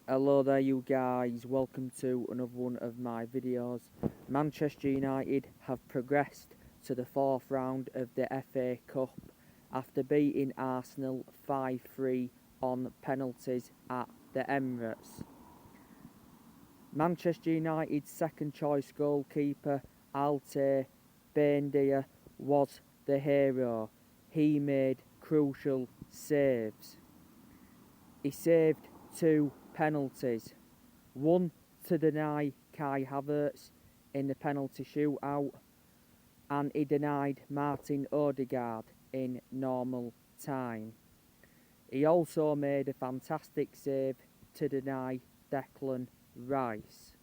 Hello there you guys, welcome to another one of my videos. Manchester United have progressed to the fourth round of the FA Cup after beating Arsenal 5-3 on penalties at the Emirates. Manchester United's second choice goalkeeper Altay Buendia was the hero. He made crucial saves. He saved two penalties, one to deny Kai Havertz in the penalty shootout, and he denied Martin Odegaard in normal time. He also made a fantastic save to deny Declan Rice.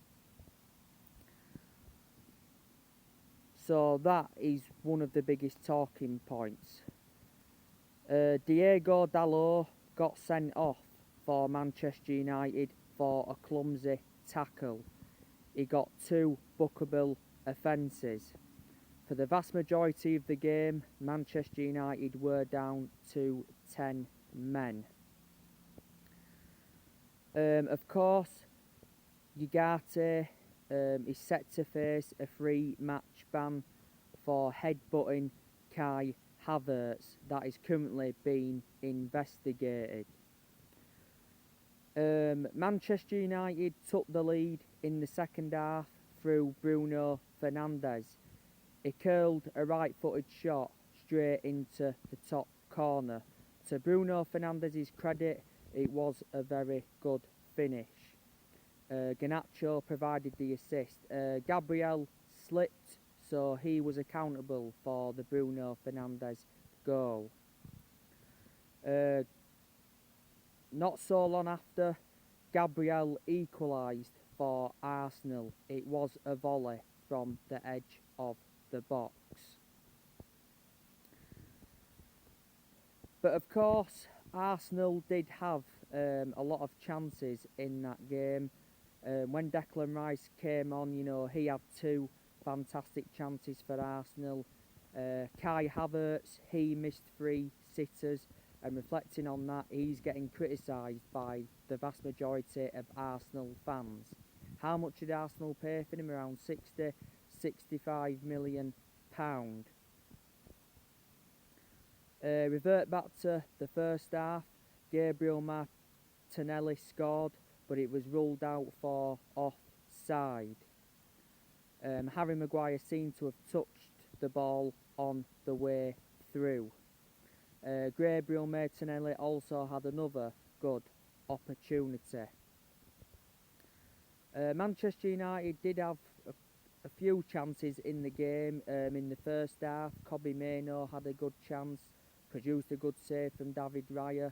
So that is one of the biggest talking points. Diego Dalot got sent off for Manchester United for a clumsy tackle. He got two bookable offences. For the vast majority of the game, Manchester United were down to 10 men. Of course, Ugarte is set to face a 3-match ban for headbutting Kai Havertz that is currently being investigated. Manchester United took the lead in the second half through Bruno Fernandes. He curled a right-footed shot straight into the top corner. To Bruno Fernandes' credit, it was a very good finish. Garnacho provided the assist. Gabriel slipped, so he was accountable for the Bruno Fernandes goal. Not so long after, Gabriel equalised for Arsenal. It was a volley from the edge of the box. But of course, Arsenal did have a lot of chances in that game. When Declan Rice came on, he had two fantastic chances for Arsenal. Kai Havertz, he missed three sitters. And reflecting on that, he's getting criticised by the vast majority of Arsenal fans. How much did Arsenal pay for him? Around 65 million pound. Revert back to the first half. Gabriel Martinelli scored, but it was ruled out for offside. Harry Maguire seemed to have touched the ball on the way through. Gabriel Martinelli also had another good opportunity. Manchester United did have a few chances in the game. In the first half, Kobbie Mainoo had a good chance, produced a good save from David Raya.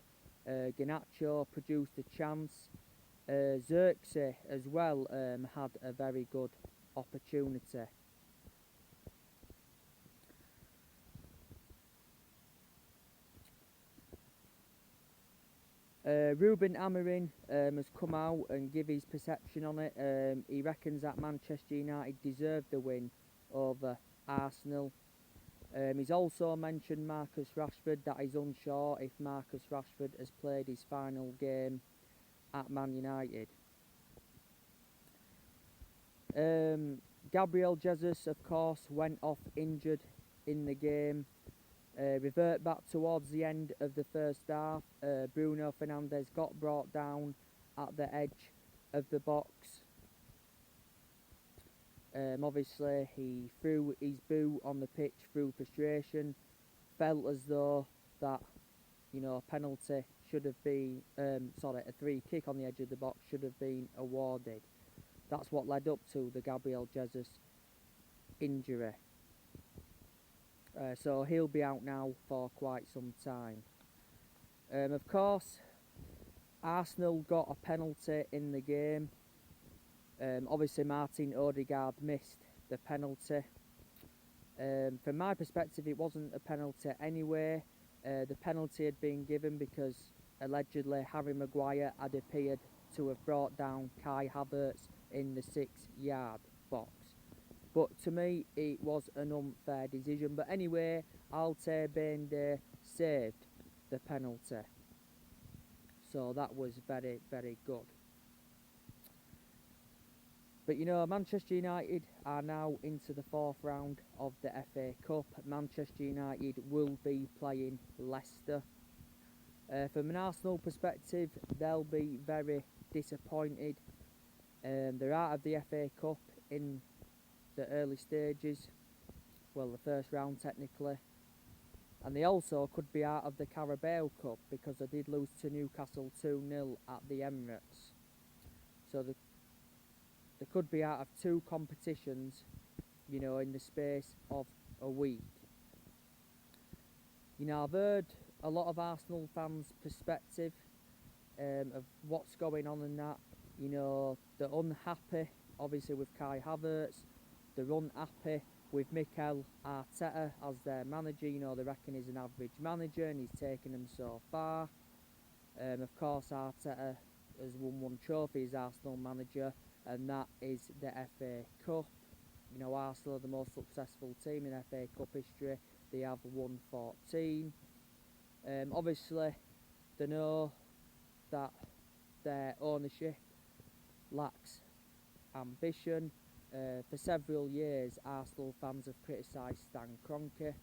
Garnacho produced a chance. Xerxes as well had a very good opportunity. Ruben Amorim has come out and give his perception on it. He reckons that Manchester United deserved the win over Arsenal. He's also mentioned Marcus Rashford, that he's unsure if Marcus Rashford has played his final game at Man United. Gabriel Jesus, of course, went off injured in the game. Revert back towards the end of the first half. Bruno Fernandes got brought down at the edge of the box. Obviously, he threw his boot on the pitch through frustration. Felt as though that, a penalty should have been, a free kick on the edge of the box should have been awarded. That's what led up to the Gabriel Jesus injury. So he'll be out now for quite some time. Of course, Arsenal got a penalty in the game. Obviously, Martin Odegaard missed the penalty. From my perspective, it wasn't a penalty anyway. The penalty had been given because allegedly Harry Maguire had appeared to have brought down Kai Havertz in the 6-yard box. But to me, it was an unfair decision. But anyway, Altay Buendia saved the penalty. So that was very, very good. But you know, Manchester United are now into the fourth round of the FA Cup. Manchester United will be playing Leicester. From an Arsenal perspective, they'll be very disappointed. They're out of the FA Cup in the early stages, well, the first round technically, and they also could be out of the Carabao Cup because they did lose to Newcastle 2-0 at the Emirates. So they could be out of two competitions, you know, in the space of a week. You know, I've heard a lot of Arsenal fans' perspective of what's going on in that. You know, they're unhappy, obviously, with Kai Havertz. They're unhappy with Mikel Arteta as their manager. You know, they reckon he's an average manager and he's taken them so far. Of course, Arteta has won one trophy as Arsenal manager, and that is the FA Cup. You know, Arsenal are the most successful team in FA Cup history. They have won 14. Obviously, they know that their ownership lacks ambition. For several years, Arsenal fans have criticised Stan Kroenke.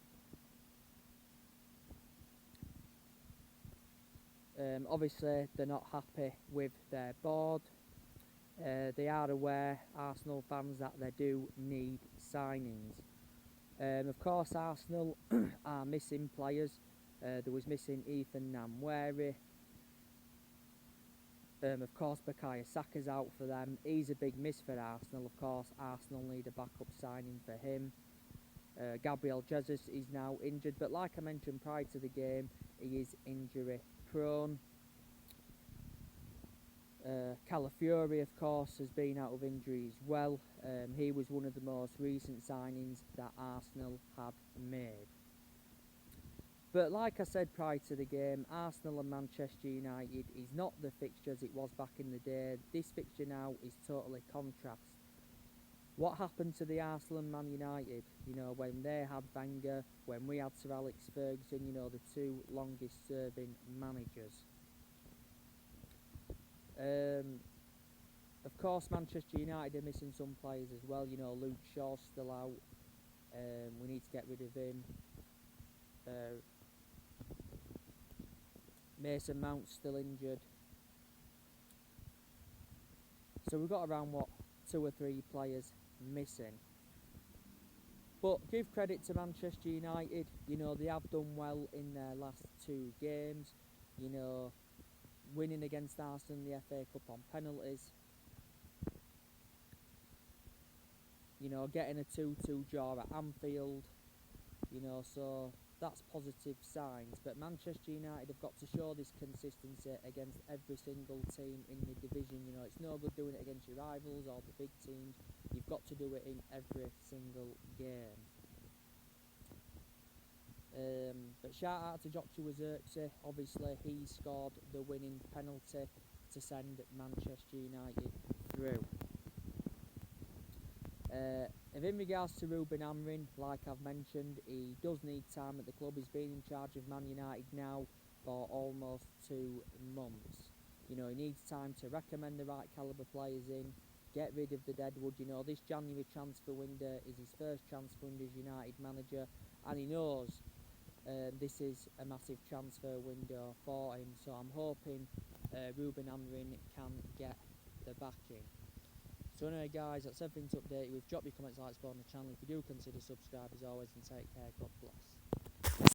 Obviously, they're not happy with their board. They are aware, Arsenal fans, that they do need signings. Of course, Arsenal are missing players. There was missing Ethan Nwaneri. Of course, Bukayo Saka's out for them. He's a big miss for Arsenal. Of course, Arsenal need a backup signing for him. Gabriel Jesus is now injured, but like I mentioned prior to the game, he is injury prone. Calafiori, of course, has been out of injury as well. He was one of the most recent signings that Arsenal had made. But like I said prior to the game, Arsenal and Manchester United is not the fixtures it was back in the day. This fixture now is totally contrast. What happened to the Arsenal and Man United, you know, when they had Wenger, when we had Sir Alex Ferguson, you know, the two longest serving managers. Of course, Manchester United are missing some players as well. You know, Luke Shaw's still out. We need to get rid of him. Mason Mount's still injured. So we've got around, 2 or 3 players missing. But give credit to Manchester United. You know, they have done well in their last 2 games. You know, winning against Arsenal in the FA Cup on penalties. You know, getting a 2-2 draw at Anfield. You know, so that's positive signs. But Manchester United have got to show this consistency against every single team in the division. You know, it's no good doing it against your rivals or the big teams. You've got to do it in every single game. But shout out to Joshua Zirkzee. Obviously, he scored the winning penalty to send Manchester United through. If in regards to Ruben Amorim, like I've mentioned, he does need time at the club. He's been in charge of Man United now for almost 2 months. You know, he needs time to recommend the right calibre players in, get rid of the deadwood. You know, this January transfer window is his first transfer window as United manager, and he knows this is a massive transfer window for him. So I'm hoping Ruben Amorim can get the backing. So anyway guys, that's everything to update you with. Drop your comments, like, support on the channel. If you do, consider subscribe as always, and take care. God bless.